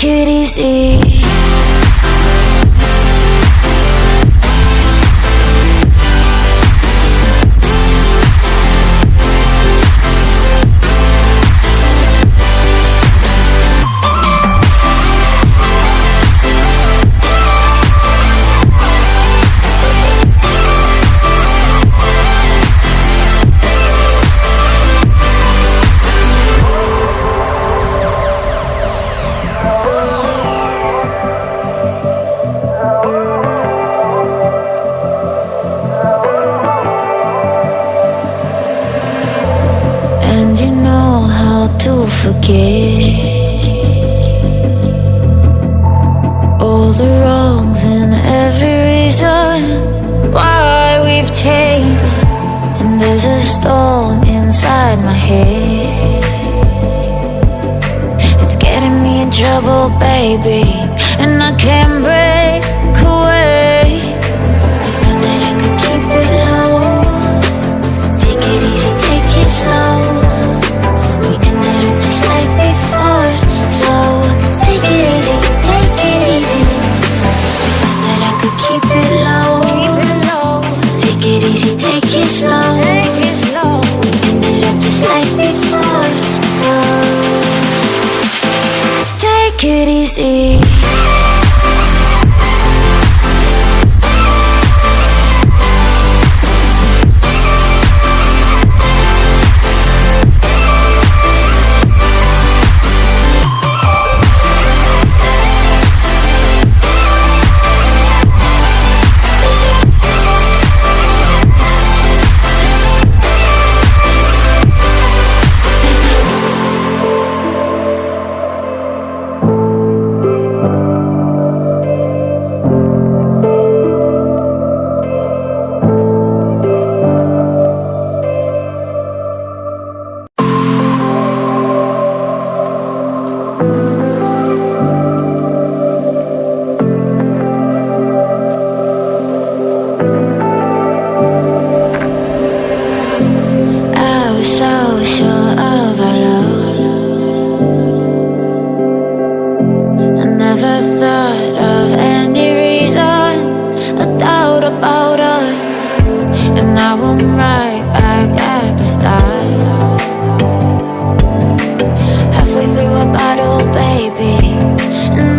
Take it easy. To forget all the wrongs and every reason why we've changed. And there's a storm inside my head, it's getting me in trouble, baby, and I can't break away. I thought that I could keep it low, take it easy, take it slow. Just like before, so take it easy, take it easy. I thought that I could keep it low, take it easy, take it slow. We ended up just like before, so take it easy. And